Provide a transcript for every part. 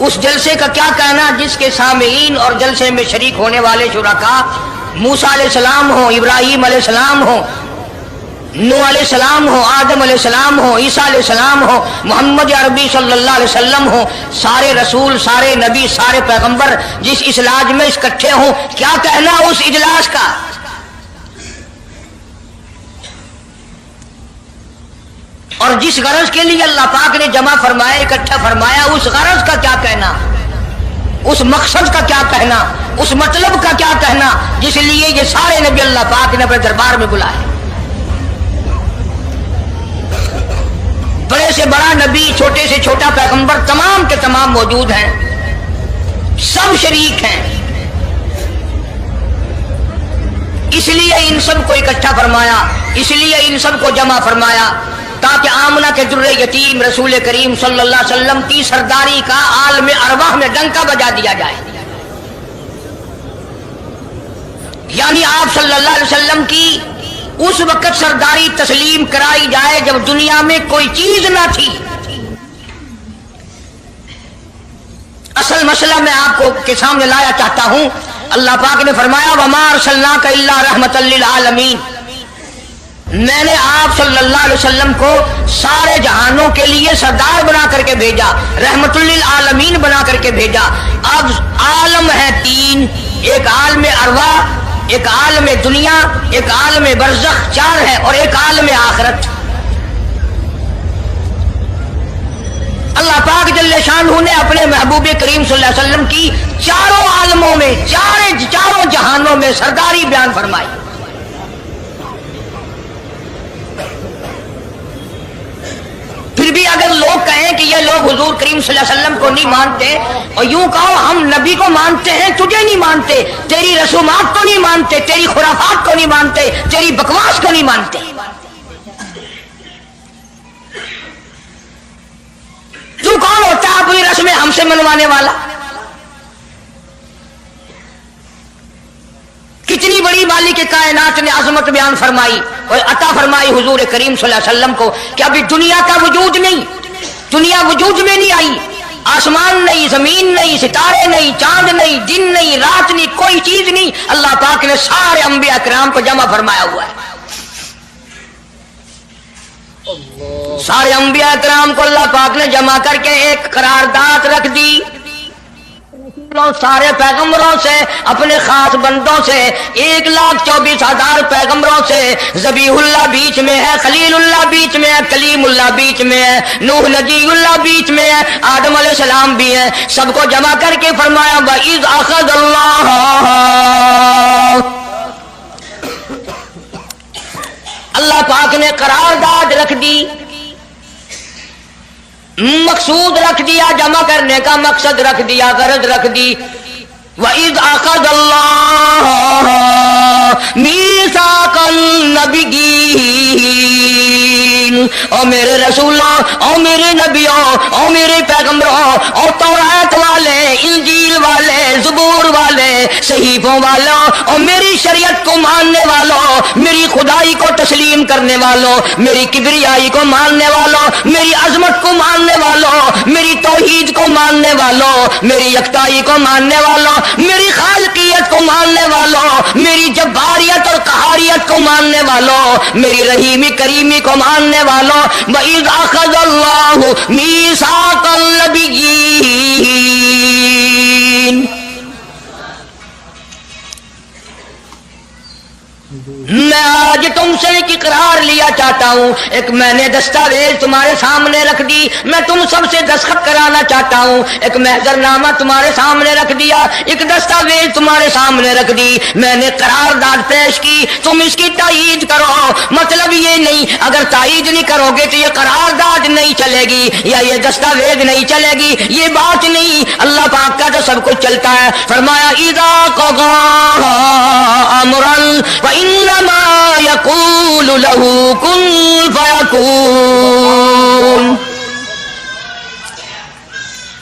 اس جلسے کا کیا کہنا جس کے سامعین اور جلسے میں شریک ہونے والے شرکاء موسیٰ علیہ السلام ہوں، ابراہیم علیہ السلام ہوں، نوح علیہ السلام ہو، آدم علیہ السلام ہو، عیسیٰ علیہ السلام ہو، محمد عربی صلی اللہ علیہ وسلم ہو، سارے رسول، سارے نبی، سارے پیغمبر جس اجلاس میں اکٹھے ہوں، کیا کہنا اس اجلاس کا؟ اور جس غرض کے لیے اللہ پاک نے جمع فرمایا، اکٹھا فرمایا، اس غرض کا کیا کہنا، اس مقصد کا کیا کہنا، اس مطلب کا کیا کہنا جس لیے یہ سارے نبی اللہ پاک نے اپنے دربار میں بلائے۔ بڑے سے بڑا نبی، چھوٹے سے چھوٹا پیغمبر، تمام کے تمام موجود ہیں، سب شریک ہیں، اس لیے ان سب کو اکٹھا فرمایا، اس لیے ان سب کو جمع فرمایا تاکہ آمنہ کے در یتیم رسول کریم صلی اللہ علیہ وسلم کی سرداری کا عالم ارواح میں ڈنکا بجا دیا جائے، یعنی آپ صلی اللہ علیہ وسلم کی اس وقت سرداری تسلیم کرائی جائے جب دنیا میں کوئی چیز نہ تھی۔ اصل مسئلہ میں آپ کو کے سامنے لایا چاہتا ہوں، اللہ پاک نے فرمایا وَمَا أَرْسَلْنَاكَ إِلَّا رَحْمَةً لِّلْعَالَمِينَ، میں نے آپ صلی اللہ علیہ وسلم کو سارے جہانوں کے لیے سردار بنا کر کے بھیجا، رحمت للعالمین بنا کر کے بھیجا۔ اب عالم ہے تین، ایک عالم ارواح، ایک عالم دنیا، ایک عالم برزخ، چار ہے، اور ایک عالم آخرت۔ اللہ پاک جل شانہ نے اپنے محبوب کریم صلی اللہ علیہ وسلم کی چاروں عالموں میں، چاروں جہانوں میں سرداری بیان فرمائی۔ پھر بھی اگر لوگ کہیں کہ یہ لوگ حضور کریم صلی اللہ علیہ وسلم کو نہیں مانتے، اور یوں کہو ہم نبی کو مانتے ہیں، تجھے نہیں مانتے، تیری رسومات کو نہیں مانتے، تیری خرافات کو نہیں مانتے، تیری بکواس کو نہیں مانتے، تو کون ہوتا ہے اپنی رسمیں ہم سے منوانے والا؟ کتنی بڑی مالک کائنات نے عظمت بیان فرمائی اور عطا فرمائی حضور کریم صلی اللہ علیہ وسلم کو کہ ابھی دنیا کا وجود نہیں، دنیا وجود میں نہیں آئی، آسمان نہیں، زمین نہیں، ستارے نہیں، چاند نہیں، دن نہیں، رات نہیں، کوئی چیز نہیں، اللہ پاک نے سارے انبیاء کرام کو جمع فرمایا ہوا ہے۔ سارے انبیاء کرام کو اللہ پاک نے جمع کر کے ایک قرارداد رکھ دی، سارے پیغمبروں سے، اپنے خاص بندوں سے، 1,24,000 پیغمبروں سے، ذبیح اللہ بیچ میں ہے، خلیل اللہ بیچ میں ہے، کلیم اللہ بیچ میں ہے، نوح نجی اللہ بیچ میں ہے، آدم علیہ السلام بھی ہے، سب کو جمع کر کے فرمایا وَإِذْ أَخَذَ اللَّهُ، اللہ پاک نے قرارداد رکھ دی، مقصود رکھ دیا، جمع کرنے کا مقصد رکھ دیا، غرض رکھ دی۔ وَإِذْ أَخَذَ اللَّهُ مِيثَاقَ النَّبِيِّينَ، او میرے رسولوں، او میرے نبیوں، او میرے پیغمبروں، او تورات والے، انجیل والے، زبور والے، صحیفوں والوں، او میری شریعت کو ماننے والوں، میری خدائی کو تسلیم کرنے والوں، میری کبریائی کو ماننے والوں، میری عظمت کو ماننے والوں، میری توحید کو ماننے والوں، میری یکتائی کو ماننے والوں، میری خالقیت کو ماننے والوں، میری جباریت اور قہاریت کو ماننے والوں، میری رحیمی کریمی کو ماننے والوں، وَإِذْ أَخَذَ اللَّهُ مِيثَاقَ النَّبِيِّينَ، میں آج تم سے ایک اقرار لیا چاہتا ہوں، ایک میں نے دستاویز تمہارے سامنے رکھ دی، میں تم سب سے دستخط کرانا چاہتا ہوں، ایک محضر نامہ تمہارے سامنے رکھ دیا، ایک دستاویز تمہارے سامنے رکھ دی، میں نے قرارداد پیش کی، تم اس کی تائید کرو۔ مطلب یہ نہیں اگر تائید نہیں کرو گے تو یہ قرارداد نہیں چلے گی یا یہ دستاویز نہیں چلے گی، یہ بات نہیں، اللہ پاک کا تو سب کچھ چلتا ہے۔ فرمایا اذا قضى امرا فانما يقول له كن فيكون،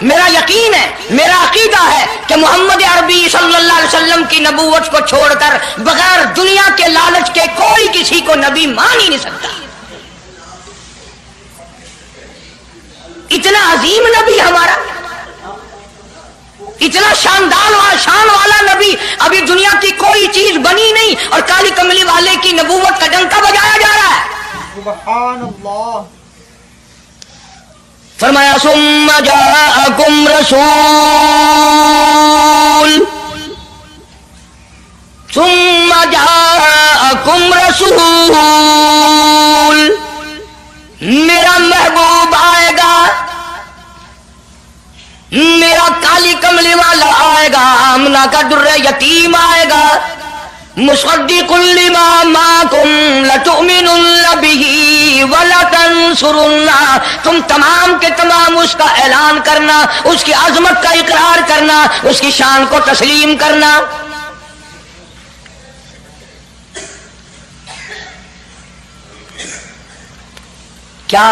میرا یقین ہے، میرا عقیدہ ہے کہ محمد عربی صلی اللہ علیہ وسلم کی نبوت کو چھوڑ کر بغیر دنیا کے لالچ کے کوئی کسی کو نبی مان ہی نہیں سکتا۔ اتنا عظیم نبی ہمارا، اتنا شاندار شان والا نبی، ابھی دنیا کی کوئی چیز بنی نہیں اور کالی کملی والے کی نبوت کا ڈنکا بجایا جا رہا ہے۔ سبحان اللہ۔ فرمایا ثم جاءکم رسول، ثم جاءکم رسول، میرا محبوب آئے گا، میرا کالی کملی والا آئے گا، آمنہ کا در یتیم آئے گا، مصدق لما معکم لتؤمنن بہ ولتنصرن، تم تمام کے تمام اس کا اعلان کرنا، اس کی عظمت کا اقرار کرنا، اس کی شان کو تسلیم کرنا۔ کیا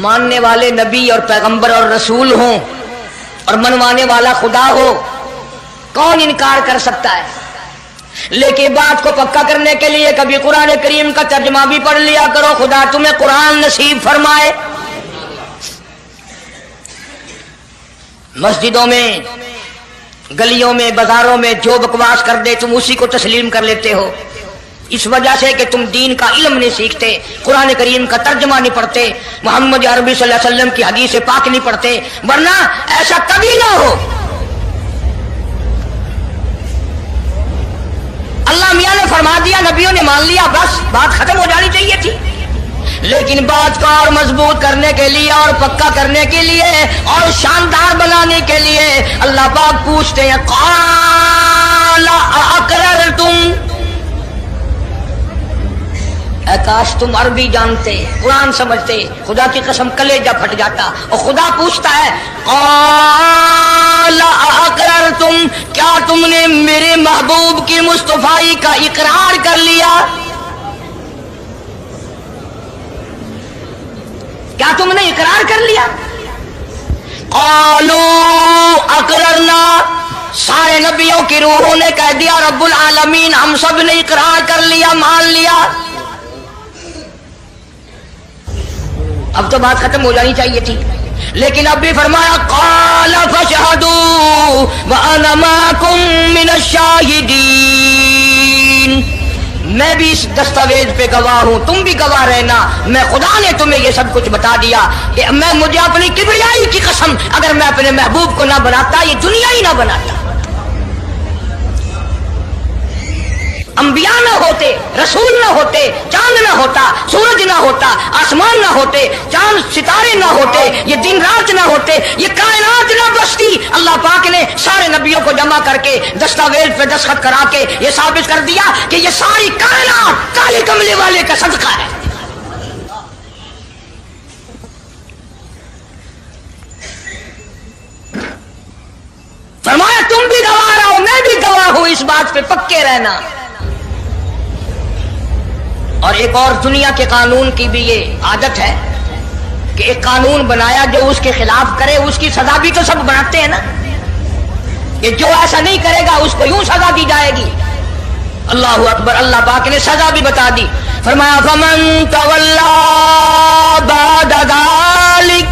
ماننے والے نبی اور پیغمبر اور رسول ہوں اور منوانے والا خدا ہو، کون انکار کر سکتا ہے؟ لیکن بات کو پکا کرنے کے لیے کبھی قرآن کریم کا ترجمہ بھی پڑھ لیا کرو، خدا تمہیں قرآن نصیب فرمائے۔ مسجدوں میں، گلیوں میں، بازاروں میں جو بکواس کر دے تم اسی کو تسلیم کر لیتے ہو، اس وجہ سے کہ تم دین کا علم نہیں سیکھتے، قرآن کریم کا ترجمہ نہیں پڑھتے، محمد عربی صلی اللہ علیہ وسلم کی حدیث پاک نہیں پڑھتے، ورنہ ایسا کبھی نہ ہو۔ اللہ میاں نے فرما دیا، نبیوں نے مان لیا، بس بات ختم ہو جانی چاہیے تھی۔ لیکن بات کو اور مضبوط کرنے کے لیے اور پکا کرنے کے لیے اور شاندار بنانے کے لیے اللہ پاک پوچھتے ہیں قال اقررتم، اے کاش تم عربی جانتے، قرآن سمجھتے، خدا کی قسم کلیجہ پھٹ جاتا۔ اور خدا پوچھتا ہے قال اقررتم، کیا تم نے میرے محبوب کی مصطفائی کا اقرار کر لیا؟ کیا تم نے اقرار کر لیا؟ قالوا اقررنا، سارے نبیوں کی روحوں نے کہہ دیا رب العالمین ہم سب نے اقرار کر لیا، مان لیا۔ اب تو بات ختم ہو جانی چاہیے تھی، لیکن اب بھی فرمایا قال فاشهدوا وانا معكم من الشاهدين، میں بھی اس دستاویز پہ گواہ ہوں، تم بھی گواہ رہنا، میں خدا نے تمہیں یہ سب کچھ بتا دیا کہ میں مجھے اپنی کبریائی کی قسم اگر میں اپنے محبوب کو نہ بناتا یہ دنیا ہی نہ بناتا۔ انبیاء نہ ہوتے، رسول نہ ہوتے، چاند نہ ہوتا، سورج نہ ہوتا، آسمان نہ ہوتے، چاند ستارے نہ ہوتے، یہ دن رات نہ ہوتے، یہ کائنات نہ بستی، اللہ پاک نے سارے نبیوں کو جمع کر کے دستاویز پہ دستخط کرا کے یہ ثابت کر دیا کہ یہ ساری کائنات کالے کملے والے کا صدقہ ہے۔ فرمایا تم بھی گواہ رہو، میں بھی گواہ ہوں، اس بات پہ پکے رہنا۔ اور ایک اور دنیا کے قانون کی بھی یہ عادت ہے کہ ایک قانون بنایا جو اس کے خلاف کرے اس کی سزا بھی تو سب بناتے ہیں نا، کہ جو ایسا نہیں کرے گا اس کو یوں سزا دی جائے گی۔ اللہ اکبر، اللہ پاک نے سزا بھی بتا دی، فرمایا فمن تولا بعد ذلک،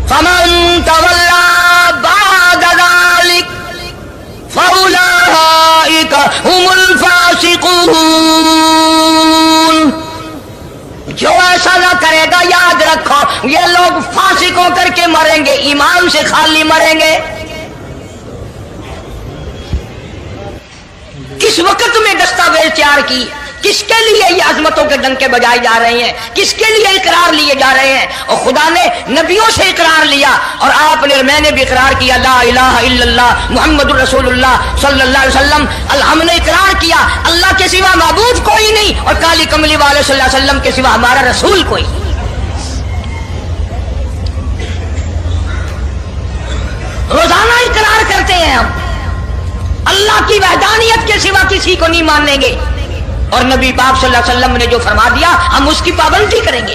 فمن تولا بعد ذلک فاولئک هم الفاسقون، جو ایسا نہ کرے گا یاد رکھو یہ لوگ فاسق ہو کر کے مریں گے، ایمان سے خالی مریں گے۔ کس وقت میں دستاویز تیار کی، کس کے لیے یہ عظمتوں کے ڈنکے بجائے جا رہے ہیں، کس کے لیے اقرار لیے جا رہے ہیں؟ اور خدا نے نبیوں سے اقرار لیا اور آپ نے، میں نے بھی اقرار کیا لا الہ الا اللہ محمد الرسول اللہ صلی اللہ علیہ وسلم، ہم نے اقرار کیا اللہ کے سوا معبود کوئی نہیں اور کالی کملی والے صلی اللہ علیہ وسلم کے سوا ہمارا رسول کوئی۔ روزانہ اقرار کرتے ہیں ہم اللہ کی وحدانیت کے سوا کسی کو نہیں مانیں گے، اور نبی پاک صلی اللہ علیہ وسلم نے جو فرما دیا ہم اس کی پابندی کریں گے۔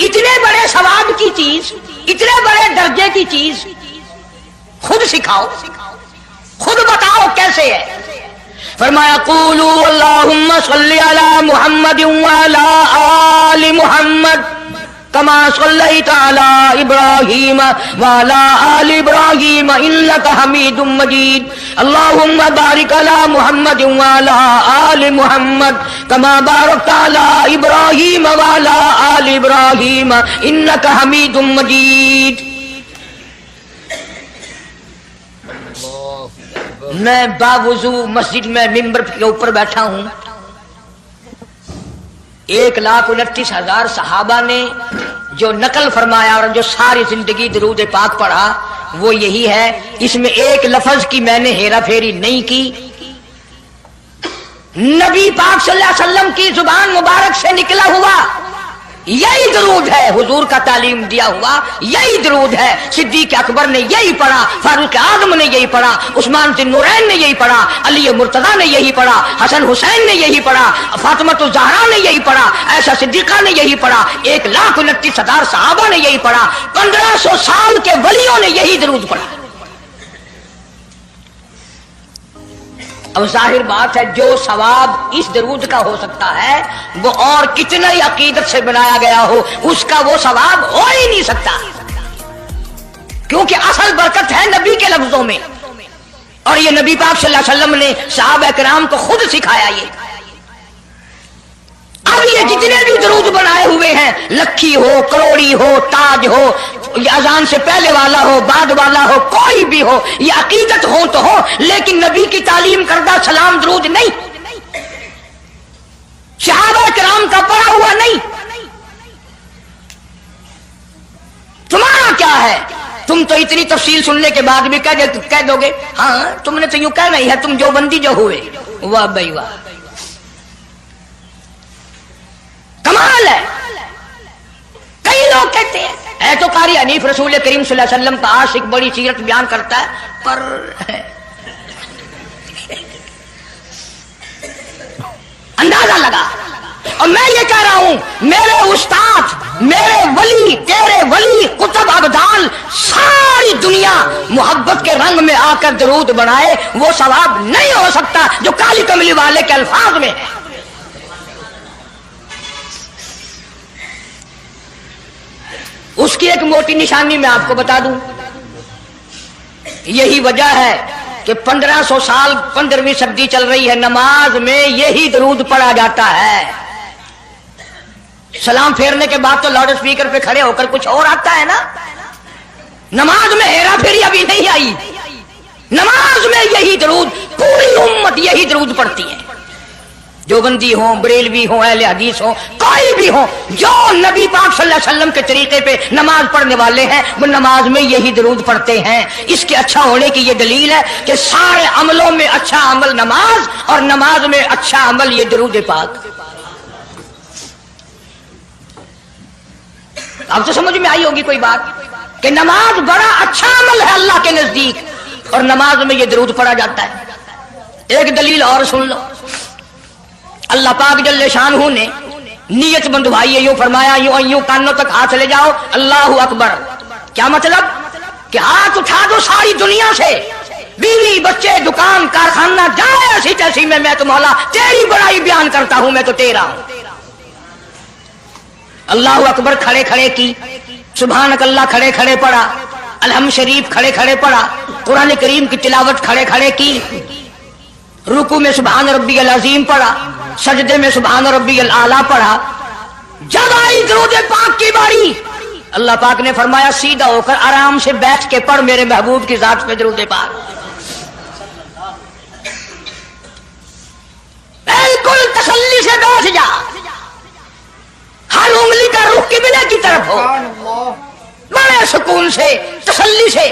اتنے بڑے ثواب کی چیز، اتنے بڑے درجے کی چیز خود سکھاؤ، خود بتاؤ کیسے ہے؟ فرمایا قولوا اللہم صلی علی محمد وعلی آل محمد کما صلیت علی ابراہیم وعلی آل ابراہیم انک حمید مجید اللہم بارک علی محمد وعلی آل محمد کما بارکت علی ابراہیم وعلی آل ابراہیم انک حمید مجید۔ میں باوضو مسجد میں ممبر کے اوپر بیٹھا ہوں، 1,29,000 صحابہ نے جو نقل فرمایا اور جو ساری زندگی درود پاک پڑھا وہ یہی ہے، اس میں ایک لفظ کی میں نے ہیرا پھیری نہیں کی۔ نبی پاک صلی اللہ علیہ وسلم کی زبان مبارک سے نکلا ہوا یہی درود ہے، حضور کا تعلیم دیا ہوا یہی درود ہے۔ صدیق اکبر نے یہی پڑھا، فاروق اعظم نے یہی پڑھا، عثمان ذی النورین نے یہی پڑھا، علی مرتضیٰ نے یہی پڑھا، حسن حسین نے یہی پڑھا، فاطمہ الزہرا نے یہی پڑھا، عائشہ صدیقہ نے یہی پڑھا، 1,29,000 صحابہ نے یہی پڑھا، 1500 سال کے ولیوں نے یہی درود پڑھا۔ اب ظاہر بات ہے جو ثواب اس درود کا ہو سکتا ہے وہ اور کتنا ہی عقیدت سے بنایا گیا ہو اس کا وہ ثواب ہو ہی نہیں سکتا، کیونکہ اصل برکت ہے نبی کے لفظوں میں، اور یہ نبی پاک صلی اللہ علیہ وسلم نے صحابہ کرام کو خود سکھایا۔ اب یہ جتنے بھی درود بنائے ہوئے ہیں، لکھی ہو، کروڑی ہو، تاج ہو، یہ اذان سے پہلے والا ہو، بعد والا ہو، کوئی بھی ہو، یہ عقیدت ہو تو ہو، لیکن نبی کی تعلیم کردہ سلام درود نہیں، صحابہ کرام کا پڑھا ہوا نہیں۔ تمہارا کیا ہے؟ تم تو اتنی تفصیل سننے کے بعد بھی کہہ دو گے ہاں تم نے تو یوں کہنا ہی ہے، تم جو بندی جو ہوئے۔ واہ بھائی واہ، کمال ہے۔ کئی لوگ کہتے ہیں اے تو قاری حنیف رسول کریم صلی اللہ علیہ وسلم کا عاشق بڑی سیرت بیان کرتا ہے، پر اندازہ لگا۔ اور میں یہ کہہ رہا ہوں میرے استاد، میرے ولی، تیرے ولی، کتب ابدال، ساری دنیا محبت کے رنگ میں آ کر درود بنائے، وہ ثواب نہیں ہو سکتا جو کالی کملی والے کے الفاظ میں ہے۔ اس کی ایک موٹی نشانی میں آپ کو بتا دوں، یہی وجہ ہے کہ 1500 سال 15ویں صدی چل رہی ہے، نماز میں یہی درود پڑھا جاتا ہے۔ سلام پھیرنے کے بعد تو لاؤڈ اسپیکر پہ کھڑے ہو کر کچھ اور آتا ہے نا، نماز میں ہیرا پھیری ابھی نہیں آئی، نماز میں یہی درود، پوری امت یہی درود پڑھتی ہے، جو بندی ہوں، بریلوی ہوں، اہل حدیث ہوں، کوئی بھی ہوں، جو نبی پاک صلی اللہ علیہ وسلم کے طریقے پہ نماز پڑھنے والے ہیں وہ نماز میں یہی درود پڑھتے ہیں۔ اس کے اچھا ہونے کی یہ دلیل ہے کہ سارے عملوں میں اچھا عمل نماز، اور نماز میں اچھا عمل یہ درود پاک۔ اب تو سمجھ میں آئی ہوگی کوئی بات کہ نماز بڑا اچھا عمل ہے اللہ کے نزدیک، اور نماز میں یہ درود پڑھا جاتا ہے۔ ایک دلیل اور سن لو، اللہ پاک جل شانہ نے نیت بندھوائی ہے، یوں فرمایا یوں کانوں تک ہاتھ لے جاؤ، اللہ اکبر۔ کیا مطلب؟ کہ ہاتھ اٹھا دو ساری دنیا سے، بیوی بچے دکان کارخانہ جائے ایسی تیسی میں تو مولا تیری بڑائی بیان کرتا ہوں، میں تو تیرا ہوں۔ اللہ اکبر کھڑے کھڑے کی، سبحانک اللہ کھڑے کھڑے پڑھا، الحمد شریف کھڑے کھڑے پڑھا، قرآن کریم کی تلاوت کھڑے کھڑے کی، رکوع میں سبحان ربی العظیم پڑھا، سجدے میں سبحان ربی الاعلیٰ پڑھا۔ جب آئی درود پاک کی باری، اللہ پاک نے فرمایا سیدھا ہو کر آرام سے بیٹھ کے پڑھ میرے محبوب کی ذات پہ درود پاک، بالکل تسلی سے بیٹھ جا، ہر انگلی کا رخ قبلے کی طرف ہو، بڑے سکون سے تسلی سے۔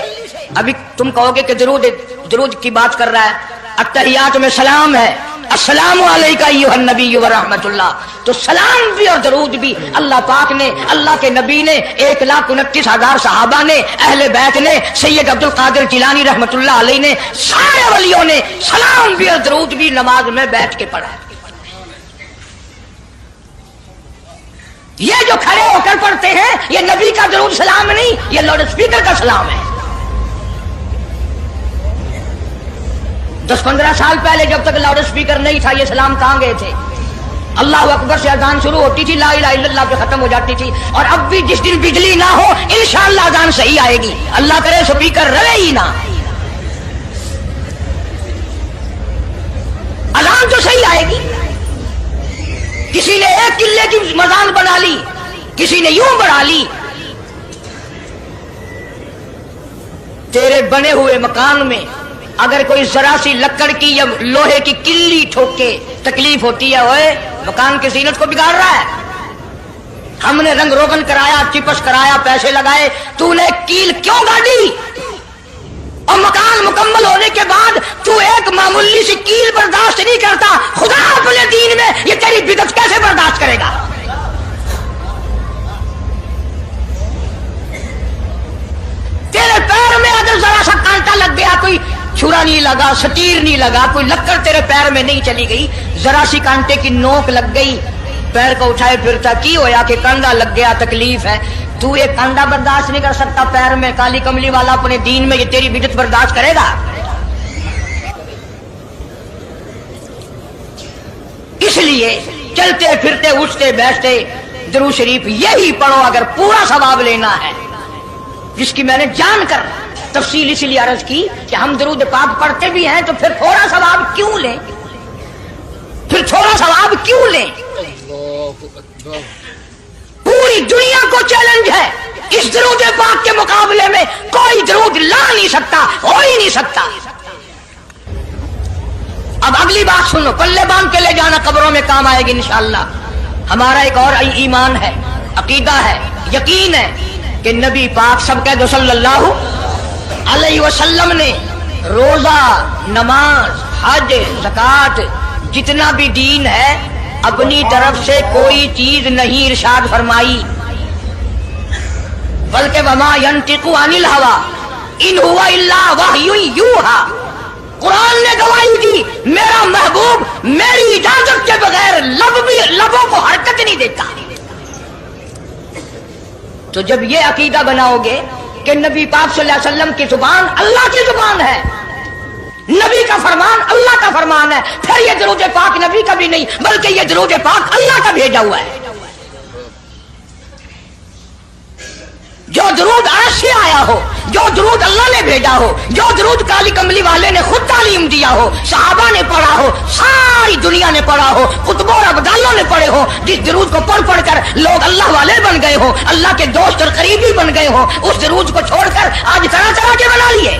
ابھی تم کہو گے کہ درود کی بات کر رہا ہے، التحیات میں سلام ہے، السلام علیکہ ایھا النبی ورحمۃ اللہ، تو سلام بھی اور درود بھی اللہ پاک نے، اللہ کے نبی نے، 1,29,000 صحابہ نے، اہل بیت نے، سید عبد القادر جیلانی رحمۃ اللہ علیہ نے، سارے ولیوں نے سلام بھی اور درود بھی نماز میں بیٹھ کے پڑھا ہے۔ یہ جو کھڑے ہو کر پڑھتے ہیں یہ نبی کا درود سلام نہیں، یہ لاؤڈ اسپیکر کا سلام ہے۔ 10-15 سال پہلے جب تک لاؤڈ اسپیکر نہیں تھا یہ سلام کہاں گئے تھے؟ اللہ اکبر سے اذان شروع ہوتی تھی، لا الہ الا اللہ پہ ختم ہو جاتی تھی۔ اور اب بھی جس دن بجلی نہ ہو انشاءاللہ اذان صحیح آئے گی، اللہ کرے اسپیکر رہے ہی نہ، اذان تو صحیح آئے گی۔ کسی نے ایک قلعے کی مزان بنا لی، کسی نے یوں بڑھا لی۔ تیرے بنے ہوئے مکان میں اگر کوئی ذرا سی لکڑ کی یا لوہے کی کلی ٹھوکے تکلیف ہوتی ہے، اوئے مکان کی زینت کو بگاڑ رہا ہے۔ ہم نے رنگ روگن کرایا، چپس کرایا، پیسے لگائے، تو نے کیل کیوں گاڑی؟ اور مکان مکمل ہونے کے بعد تو ایک معمولی سی کیل برداشت نہیں کرتا، خدا اپنے دین میں یہ تیری بدعت کیسے برداشت کرے گا؟ تیرے پیر میں اگر ذرا سا کانٹا لگ گیا، کوئی چھرا نہیں لگا، سٹیر نہیں لگا، کوئی لکڑ تیرے پیر میں نہیں چلی گئی، ذرا سی کانٹے کی نوک لگ گئی، پیر کو اٹھائے پھرتا کی ہویا کہ کانڈا لگ گیا، تکلیف ہے، تو یہ کانڈا برداشت نہیں کر سکتا پیر میں، کالی کملی والا اپنے دین میں یہ تیری بدعت برداشت کرے گا؟ اس لیے چلتے پھرتے اٹھتے بیٹھتے درود شریف یہی پڑھو اگر پورا ثواب لینا ہے، جس کی میں نے جان کر تفصیل اس لیے عرض کی کہ ہم درود پاک پڑھتے بھی ہیں تو پھر تھوڑا ثواب کیوں لیں؟ پھر تھوڑا ثواب کیوں لیں؟ پوری دنیا کو چیلنج ہے، اس درود پاک کے مقابلے میں کوئی درود لا نہیں سکتا، ہو ہی نہیں سکتا۔ اب اگلی بات سنو، پلے باندھ کے لے جانا قبروں میں کام آئے گی انشاءاللہ۔ ہمارا ایک اور ایمان ہے، عقیدہ ہے، یقین ہے کہ نبی پاک سب کہہ دو صلی اللہ علیہ وسلم نے روزہ، نماز، حج، زکوٰۃ، جتنا بھی دین ہے اپنی طرف سے کوئی چیز نہیں ارشاد فرمائی، بلکہ وما ينطق عن الهوى ان هو الا وحی یوحی۔ قرآن نے گواہی دی میرا محبوب میری اجازت کے بغیر لبوں کو حرکت نہیں دیتا۔ تو جب یہ عقیدہ بناؤ گے کہ نبی پاک صلی اللہ علیہ وسلم کی زبان اللہ کی زبان ہے، نبی کا فرمان اللہ کا فرمان ہے، پھر یہ درود پاک نبی کا بھی نہیں بلکہ یہ درود پاک اللہ کا بھیجا ہوا ہے۔ جو درود عرش سے آیا ہو، جو درود اللہ نے بھیجا ہو، جو درود کالی کملی والے نے خود تعلیم دیا ہو، صحابہ نے پڑھا ہو، ساری دنیا نے پڑھا ہو، قطبوں اور ابدالوں نے پڑھے ہو، جس درود کو پڑھ پڑھ کر لوگ اللہ والے بن گئے ہو، اللہ کے دوست اور قریبی بن گئے ہو، اس درود کو چھوڑ کر آج طرح طرح کے بنا لیے۔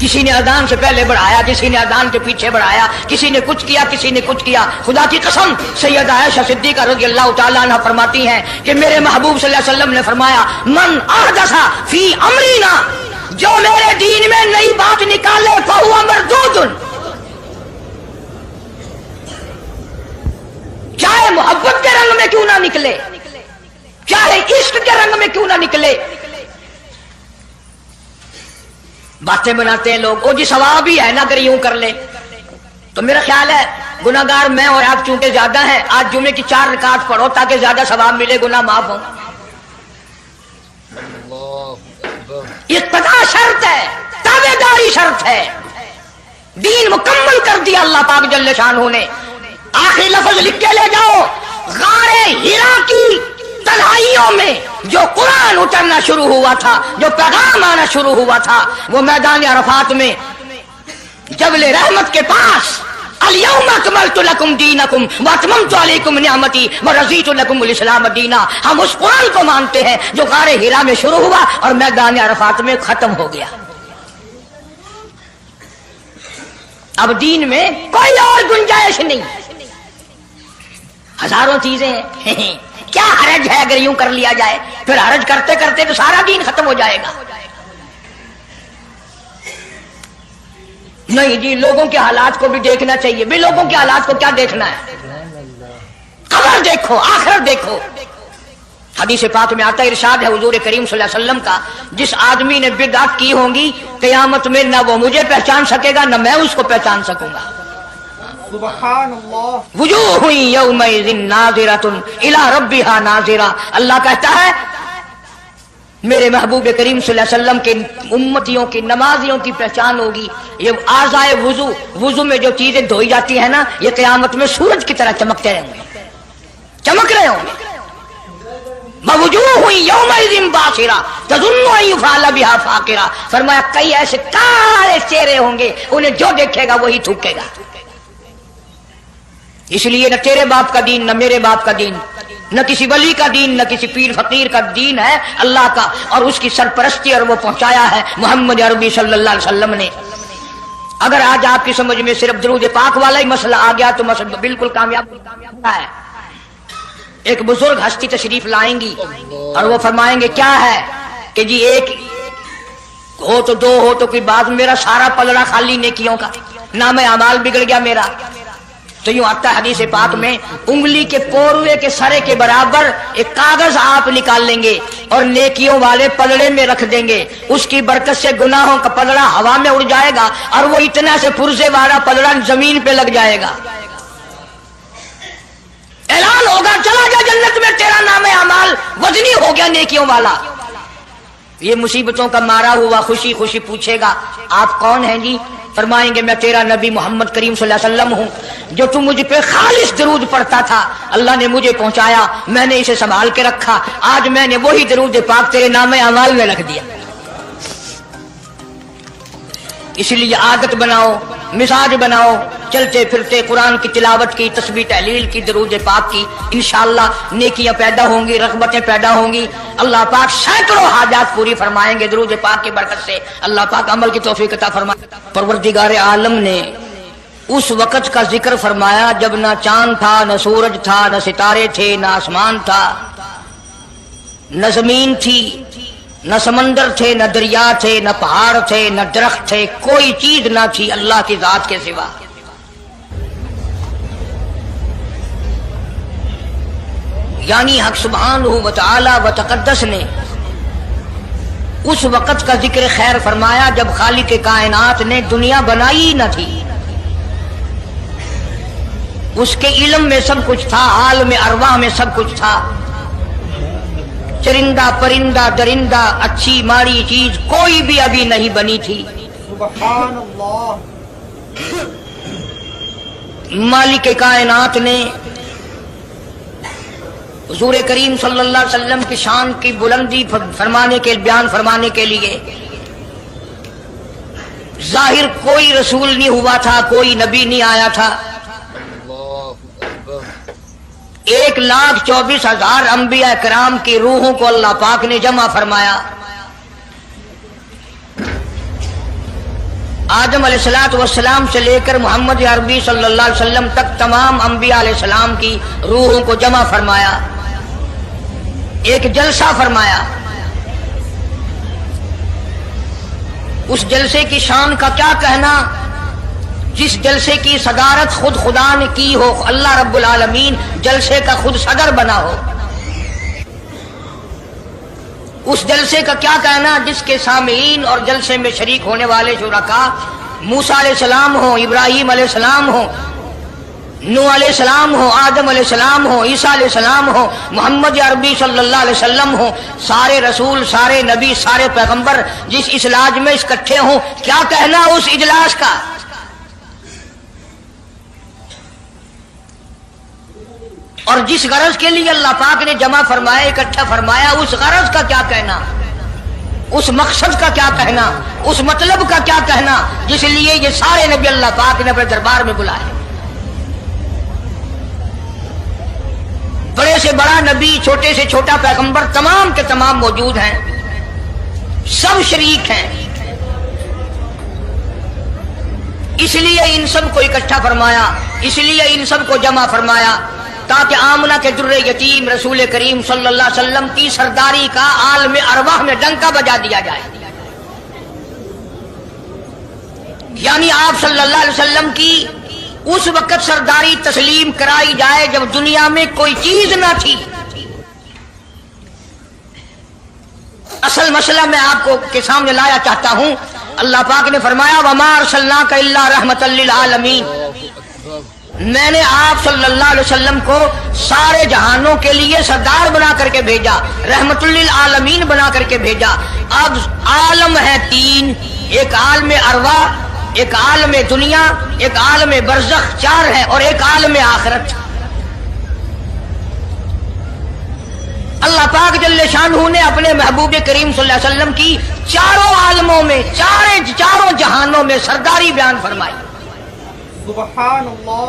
کسی نے اذان سے پہلے بڑھایا، کسی نے اذان کے پیچھے بڑھایا، کسی نے کچھ کیا، کسی نے کچھ کیا۔ خدا کی قسم سیدہ عائشہ صدیقہ رضی اللہ تعالیٰ عنہ فرماتی ہیں کہ میرے محبوب صلی اللہ علیہ وسلم نے فرمایا من احدث فی امرنا، جو میرے دین میں نئی بات نکالے فہو مردود، چاہے محبت کے رنگ میں کیوں نہ نکلے، چاہے عشق کے رنگ میں کیوں نہ نکلے۔ باتیں بناتے ہیں لوگ، وہ جی ثواب ہی ہے نا اگر یوں کر لے، تو میرا خیال ہے گناہگار میں اور آپ چونکہ زیادہ ہیں، آج جمعے کی 4 رکعت پڑھو تاکہ زیادہ ثواب ملے، گناہ معاف ہوں۔ اقتداء شرط ہے، تابعداری شرط ہے، دین مکمل کر دیا اللہ پاک جل شانہ نے۔ آخری لفظ لکھ کے لے جاؤ، غار حرا کی تنہائیوں میں جو قرآن اترنا شروع ہوا تھا، جو پیغام آنا شروع ہوا تھا، وہ میدان عرفات میں جبل رحمت کے پاس الیوم اکملت لکم دینکم واتممت علیکم نعمتی ورضیت لکم الاسلام دینا۔ ہم اس قرآن کو مانتے ہیں جو غار حرا میں شروع ہوا اور میدان عرفات میں ختم ہو گیا۔ اب دین میں کوئی اور گنجائش نہیں، ہزاروں چیزیں ہیں، کیا حرج ہے اگر یوں کر لیا جائے؟ پھر حرج کرتے کرتے تو سارا دین ختم ہو جائے گا۔ نہیں جی، لوگوں کے حالات کو بھی دیکھنا چاہیے۔ بھی لوگوں کے حالات کو کیا دیکھنا ہے؟ قبر دیکھو، آخرت دیکھو۔ حدیث پاک میں آتا ہے، ارشاد ہے حضور کریم صلی اللہ علیہ وسلم کا، جس آدمی نے بدعت کی ہوں گی قیامت میں نہ وہ مجھے پہچان سکے گا نہ میں اس کو پہچان سکوں گا۔ سبحان اللہ. وجوہ یومئذ ناظرۃ الی ربھا ناظرہ. اللہ کہتا ہے میرے محبوب کریم صلی اللہ علیہ وسلم کے امتیوں کی نمازیوں کی پہچان ہوگی یہ اعضائے وضو میں جو چیزیں دھوئی جاتی ہیں نا یہ قیامت میں سورج کی طرح چمکتے رہیں گے چمک رہے ہوں گے. وجوہ یومئذ باسرہ تظن ان یفعل بها فاقرہ. فرمایا کئی ایسے کالے چہرے ہوں گے انہیں جو دیکھے گا وہی تھوکے گا. اس لیے نہ تیرے باپ کا دین نہ میرے باپ کا دین نہ کسی ولی کا دین نہ کسی پیر فقیر کا دین ہے اللہ کا اور اس کی سرپرستی اور وہ پہنچایا ہے محمد عربی صلی اللہ علیہ وسلم نے. اگر آج آپ کی سمجھ میں صرف درود پاک والا ہی مسئلہ آ گیا تو مسئلہ بالکل کامیاب ہے. ایک بزرگ ہستی تشریف لائیں گی اور وہ فرمائیں گے کیا ہے کہ جی ایک ہو تو دو ہو تو کوئی بات میرا سارا پلڑا خالی نیکیوں کا نام اعمال بگڑ گیا میرا. تو یوں آتا ہے حدیث پاک میں انگلی کے پوروے کے سرے کے برابر ایک کاغذ آپ نکال لیں گے اور نیکیوں والے پلڑے میں رکھ دیں گے. اس کی برکت سے گناہوں کا پلڑا ہوا میں اڑ جائے گا اور وہ اتنا سے پرزے والا پلڑا زمین پہ لگ جائے گا. اعلان ہوگا چلا جا جنت میں تیرا نام اعمال وزنی ہو گیا نیکیوں والا. یہ مصیبتوں کا مارا ہوا خوشی خوشی پوچھے گا آپ کون ہیں جی؟ فرمائیں گے میں تیرا نبی محمد کریم صلی اللہ علیہ وسلم ہوں جو تم مجھ پہ خالص درود پڑھتا تھا اللہ نے مجھے پہنچایا میں نے اسے سنبھال کے رکھا آج میں نے وہی درود پاک تیرے نام اعمال میں رکھ دیا. اس لیے عادت بناؤ مزاج بناؤ چلتے پھرتے قرآن کی تلاوت کی تسبیح تحلیل کی درود پاک کی انشاءاللہ نیکیاں پیدا ہوں گی رغبتیں پیدا ہوں گی. اللہ پاک سینکڑوں حاجات پوری فرمائیں گے درود پاک کی برکت سے. اللہ پاک عمل کی توفیق عطا فرمائے. پروردگار عالم نے اس وقت کا ذکر فرمایا جب نہ چاند تھا نہ سورج تھا نہ ستارے تھے نہ آسمان تھا نہ زمین تھی نہ سمندر تھے نہ دریا تھے نہ پہاڑ تھے نہ درخت تھے کوئی چیز نہ تھی اللہ کی ذات کے سوا. یعنی حق سبحانہ و تعالی و تقدس نے اس وقت کا ذکر خیر فرمایا جب خالق کائنات نے دنیا بنائی نہ تھی. اس کے علم میں سب کچھ تھا عالم ارواح میں سب کچھ تھا. چرندہ پرندہ درندہ اچھی ماڑی چیز کوئی بھی ابھی نہیں بنی تھی. سبحان اللہ. مالک کائنات نے حضور کریم صلی اللہ علیہ وسلم کی شان کی بلندی فرمانے کے بیان فرمانے کے لیے ظاہر کوئی رسول نہیں ہوا تھا کوئی نبی نہیں آیا تھا. 1,24,000 انبیاء کرام کی روحوں کو اللہ پاک نے جمع فرمایا. آدم علیہ السلام سے لے کر محمد عربی صلی اللہ علیہ وسلم تک تمام انبیاء علیہ السلام کی روحوں کو جمع فرمایا ایک جلسہ فرمایا. اس جلسے کی شان کا کیا کہنا جس جلسے کی صدارت خود خدا نے کی ہو اللہ رب العالمین جلسے کا خود صدر بنا ہو. اس جلسے کا کیا کہنا جس کے سامعین اور جلسے میں شریک ہونے والے شرکاء موسیٰ علیہ السلام ہوں ابراہیم علیہ السلام ہوں نوح علیہ السلام ہوں آدم علیہ السلام ہوں عیسیٰ علیہ السلام ہوں محمد عربی صلی اللہ علیہ وسلم ہوں سارے رسول سارے نبی سارے پیغمبر جس اجلاس میں اکٹھے ہوں کیا کہنا اس اجلاس کا. اور جس غرض کے لیے اللہ پاک نے جمع فرمایا اکٹھا فرمایا اس غرض کا کیا کہنا اس مقصد کا کیا کہنا اس مطلب کا کیا کہنا جس لیے یہ سارے نبی اللہ پاک نے اپنے دربار میں بلائے. بڑے سے بڑا نبی چھوٹے سے چھوٹا پیغمبر تمام کے تمام موجود ہیں سب شریک ہیں. اس لیے ان سب کو اکٹھا فرمایا اس لیے ان سب کو جمع فرمایا تاکہ آمنہ کے در یتیم رسول کریم صلی اللہ علیہ وسلم کی سرداری کا عالم ارواح میں ڈنکا بجا دیا جائے. یعنی آپ صلی اللہ علیہ وسلم کی اس وقت سرداری تسلیم کرائی جائے جب دنیا میں کوئی چیز نہ تھی. اصل مسئلہ میں آپ کو کے سامنے لایا چاہتا ہوں. اللہ پاک نے فرمایا وَمَا أَرْسَلْنَاكَ إِلَّا رَحْمَةً لِّلْعَالَمِينَ میں نے آپ صلی اللہ علیہ وسلم کو سارے جہانوں کے لیے سردار بنا کر کے بھیجا، رحمت للعالمین بنا کر کے بھیجا۔ اب عالم ہے تین، ایک عالم ارواح، ایک عالم دنیا، ایک عالم برزخ، چار ہے، اور ایک عالم آخرت۔ اللہ پاک جل شانہ نے اپنے محبوب کریم صلی اللہ علیہ وسلم کی چاروں عالموں میں، چاروں جہانوں میں سرداری بیان فرمائی۔ سبحان اللہ۔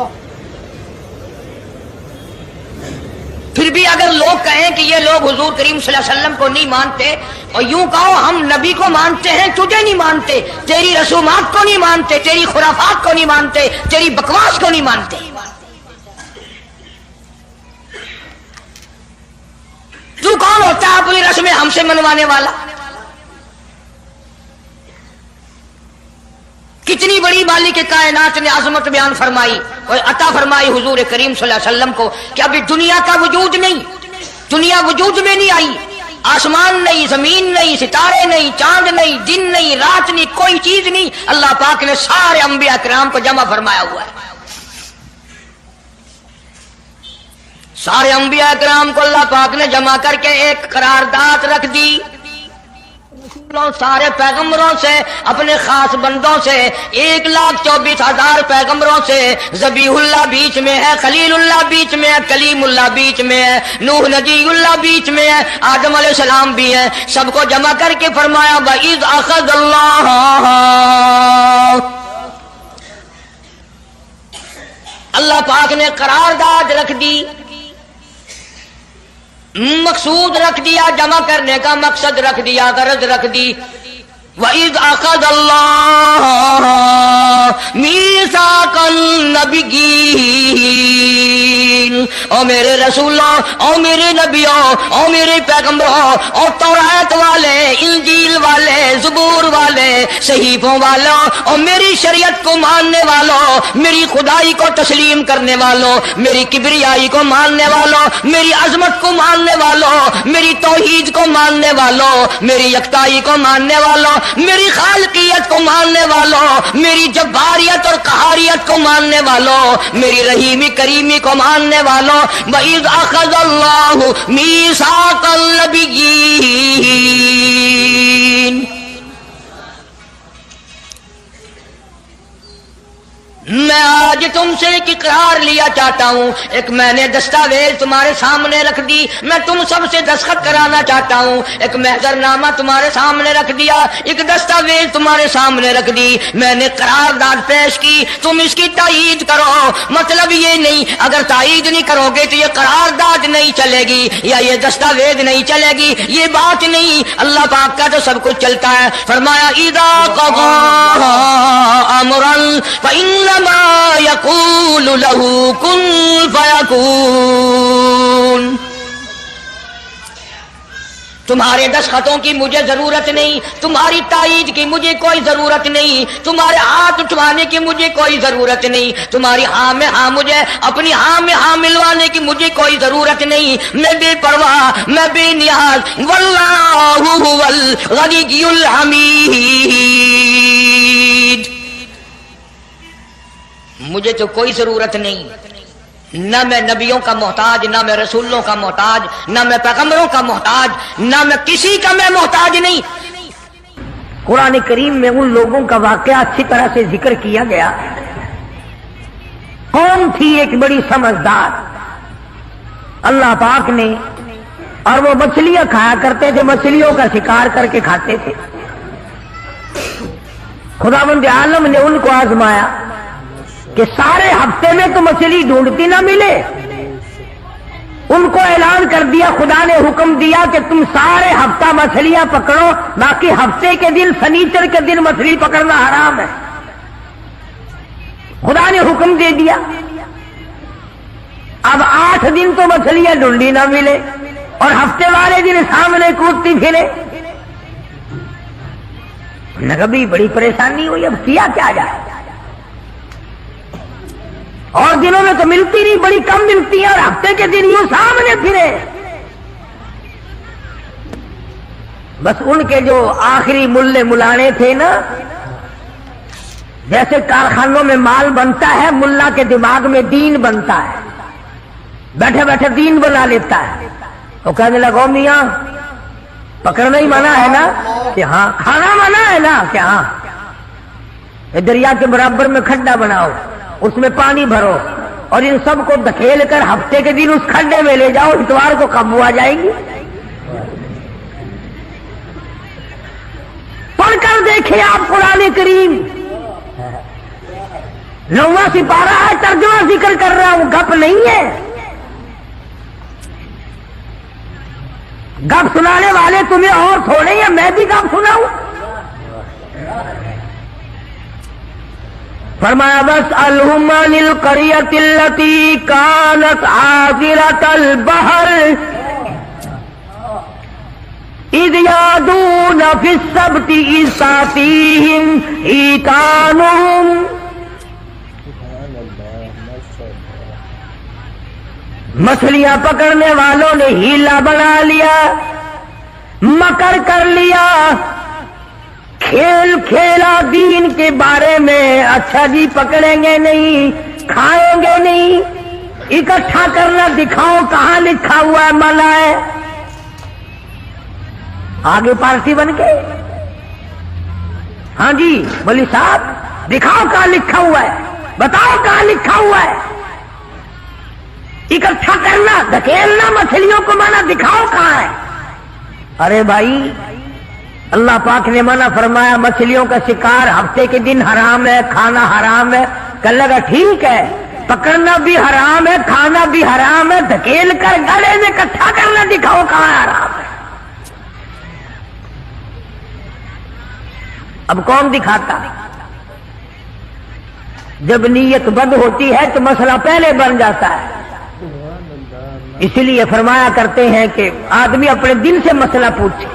پھر بھی اگر لوگ کہیں کہ یہ لوگ حضور کریم صلی اللہ علیہ وسلم کو نہیں مانتے، اور یوں کہو ہم نبی کو مانتے ہیں، تجھے نہیں مانتے، تیری رسومات کو نہیں مانتے، تیری خرافات کو نہیں مانتے، تیری بکواس کو نہیں مانتے۔ تو کون ہوتا ہے اپنی رسمیں ہم سے منوانے والا؟ کتنی بڑی مالک کائنات نے عظمت بیان فرمائی اور عطا فرمائی حضور کریم صلی اللہ علیہ وسلم کو کہ ابھی دنیا کا وجود نہیں، دنیا وجود میں نہیں آئی، آسمان نہیں، زمین نہیں، ستارے نہیں، چاند نہیں، دن نہیں، رات نہیں، کوئی چیز نہیں، اللہ پاک نے سارے انبیاء کرام کو جمع فرمایا ہوا ہے۔ سارے انبیاء کرام کو اللہ پاک نے جمع کر کے ایک قرارداد رکھ دی، سارے پیغمبروں سے، اپنے خاص بندوں سے، 1,24,000 پیغمبروں سے، ذبیح اللہ بیچ میں ہے، خلیل اللہ بیچ میں ہے، کلیم اللہ بیچ میں ہے، نوح نجی اللہ بیچ میں ہے، آدم علیہ السلام بھی ہے، سب کو جمع کر کے فرمایا وَإِذْ أَخَذَ اللَّهُ، اللہ پاک نے قرارداد رکھ دی، مقصود رکھ دیا، جمع کرنے کا مقصد رکھ دیا، غرض رکھ دی۔ وَإِذْ أَخَذَ اللَّهُ مِيثَاقَ النَّبِيِّينَ، او میرے رسولوں، او میرے نبیوں، او میرے پیغمبروں، او تورات والے، انجیل والے، زبور والے، صحیفوں والوں، او میری شریعت کو ماننے والوں، میری خدائی کو تسلیم کرنے والوں، میری کبریائی کو ماننے والوں، میری عظمت کو ماننے والوں، میری توحید کو ماننے والوں، میری یکتائی کو ماننے والوں، میری خالقیت کو ماننے والوں، میری جباریت اور قہاریت کو ماننے والوں، میری رحیمی کریمی کو ماننے والوں، وَإِذْ أَخَذَ اللَّهُ مِيثَاقَ النَّبِيِّينَ، میں آج تم سے ایک اقرار لیا چاہتا ہوں، ایک میں نے دستاویز تمہارے سامنے رکھ دی، میں تم سب سے دستخط کرانا چاہتا ہوں، ایک محضر نامہ تمہارے سامنے رکھ دیا، ایک دستاویز تمہارے سامنے رکھ دی، میں نے قرارداد پیش کی، تم اس کی تائید کرو۔ مطلب یہ نہیں اگر تائید نہیں کرو گے تو یہ قرارداد نہیں چلے گی یا یہ دستاویز نہیں چلے گی، یہ بات نہیں، اللہ پاک کا تو سب کچھ چلتا ہے۔ فرمایا اذا قضى امرا فانما يقول له كن فيكون، تمہارے دستخطوں کی مجھے ضرورت نہیں، تمہاری تائید کی مجھے کوئی ضرورت نہیں، تمہارے ہاتھ اٹھوانے کی مجھے کوئی ضرورت نہیں، تمہاری ہاں میں ہاں مجھے اپنی ہاں میں ہاں ملوانے کی مجھے کوئی ضرورت نہیں، میں بے پرواہ، میں بے نیاز، واللہ هو الغنی الحمید، مجھے تو کوئی ضرورت نہیں، نہ میں نبیوں کا محتاج، نہ میں رسولوں کا محتاج، نہ میں پیغمبروں کا محتاج، نہ میں کسی کا میں محتاج نہیں۔ قرآن کریم میں ان لوگوں کا واقعہ اچھی طرح سے ذکر کیا گیا۔ قوم تھی ایک بڑی سمجھدار، اللہ پاک نے، اور وہ مچھلیاں کھایا کرتے تھے، مچھلیوں کا شکار کر کے کھاتے تھے۔ خداوند عالم نے ان کو آزمایا کہ سارے ہفتے میں تو مچھلی ڈھونڈتی نہ ملے، ان کو اعلان کر دیا، خدا نے حکم دیا کہ تم سارے ہفتہ مچھلیاں پکڑو، باقی ہفتے کے دن سنیچر کے دن مچھلی پکڑنا حرام ہے۔ خدا نے حکم دے دیا۔ اب 8 دن تو مچھلیاں ڈھونڈی نہ ملے اور ہفتے والے دن سامنے کودتی پھرے، نبی بڑی پریشانی ہوئی، اب کیا کیا جائے، اور دنوں میں تو ملتی نہیں، بڑی کم ملتی ہے، اور ہفتے کے دن یوں سامنے پھرے۔ بس ان کے جو آخری ملے ملانے تھے نا، جیسے کارخانوں میں مال بنتا ہے، ملا کے دماغ میں دین بنتا ہے، بیٹھے بیٹھے دین بنا لیتا ہے. تو کہنے لگو میاں پکڑنا ہی منع ہے نا؟ کہ ہاں. کھانا منع ہے نا؟ کہ ہاں. دریا کے برابر میں کھڈا بناؤ، اس میں پانی بھرو اور ان سب کو دھکیل کر ہفتے کے دن اس کھڈے میں لے جاؤ، اتوار کو قابو آ جائیں گی. پڑھ کر دیکھیں آپ قرآن کریم، 9واں سپارہ ہے، ترجمہ ذکر کر رہا ہوں، گپ نہیں ہے. گپ سنانے والے تمہیں اور تھوڑے ہیں، میں بھی گپ سناؤں. فرمایا بس الہم القریۃ التی کانت عاذرۃ البحر اذ یعدون فی السبت اذ تأتیہم حیتانہم. مچھلیاں پکڑنے والوں نے ہیلا بنا لیا، مکر کر لیا، کھیل کھیلا دین کے بارے میں. اچھا جی پکڑیں گے نہیں، کھائیں گے نہیں، اکٹھا کرنا دکھاؤ کہاں لکھا ہوا ہے منع ہے. آگے پارٹی بن کے ہاں جی بولی صاحب دکھاؤ کہاں لکھا ہوا ہے، بتاؤ کہاں لکھا ہوا ہے. اکٹھا کرنا دھکیلنا مچھلیوں کو منع، دکھاؤ کہاں ہے. ارے بھائی اللہ پاک نے منع فرمایا مچھلیوں کا شکار ہفتے کے دن حرام ہے، کھانا حرام ہے. کہنے لگا ٹھیک ہے، پکڑنا بھی حرام ہے، کھانا بھی حرام ہے، دھکیل کر گلے میں اکٹھا کرنا دکھاؤ کہاں حرام ہے. اب کون دکھاتا؟ جب نیت بد ہوتی ہے تو مسئلہ پہلے بن جاتا ہے. اس لیے فرمایا کرتے ہیں کہ آدمی اپنے دل سے مسئلہ پوچھے.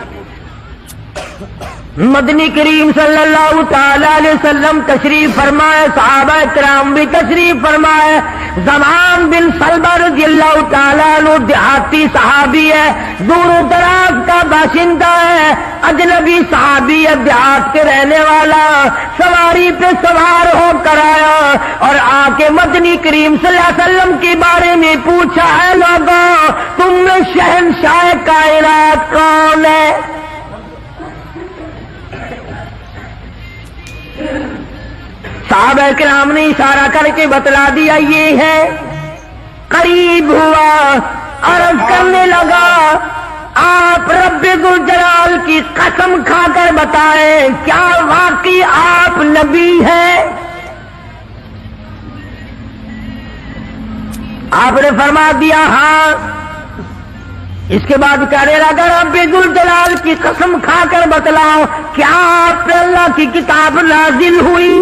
مدنی کریم صلی اللہ تعالی علیہ وسلم تشریف فرمائے، صحابہ کرام بھی تشریف فرمائے. زمان بن سلبہ رضی اللہ تعالیٰ عنہ دیہاتی صحابی ہے، دور و دراز کا باشندہ ہے، اجنبی صحابی ہے، دیہات کے رہنے والا. سواری پہ سوار ہو کر آیا اور آ کے مدنی کریم صلی اللہ علیہ وسلم کے بارے میں پوچھا، ہے لوگوں تم میں شہنشاہ کائنات کون ہے؟ صحابہ کرام نے اشارہ کر کے بتلا دیا یہ ہے. قریب ہوا، عرض کرنے لگا آپ رب ذوالجلال کی قسم کھا کر بتائیں کیا واقعی آپ نبی ہیں؟ آپ نے فرما دیا ہاں. اس کے بعد کہنے لگا رب ذوالجلال کی قسم کھا کر بتلاؤ کیا آپ پہ اللہ کی کتاب نازل ہوئی،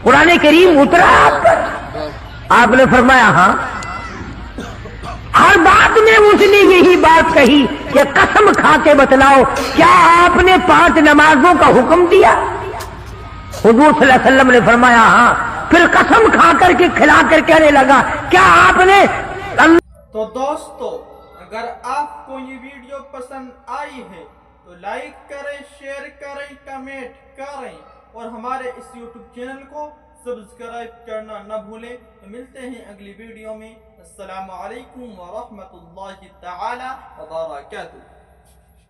قرآن کریم اترا آپ پر؟ آپ نے فرمایا ہاں. ہر بات میں اس نے یہی بات کہی کہ قسم کھا کے بتلاؤ کیا آپ نے 5 نمازوں کا حکم دیا؟ حضور صلی اللہ علیہ وسلم نے فرمایا ہاں. پھر قسم کھا کر کے کھلا کر کہنے لگا کیا آپ نے تو دوستو اگر آپ کو یہ ویڈیو پسند آئی ہے تو لائک کریں، شیئر کریں، کمنٹ کریں اور ہمارے اس یوٹیوب چینل کو سبسکرائب کرنا نہ بھولیں. ملتے ہیں اگلی ویڈیو میں. السلام علیکم ورحمۃ اللہ تعالی وبرکاتہ.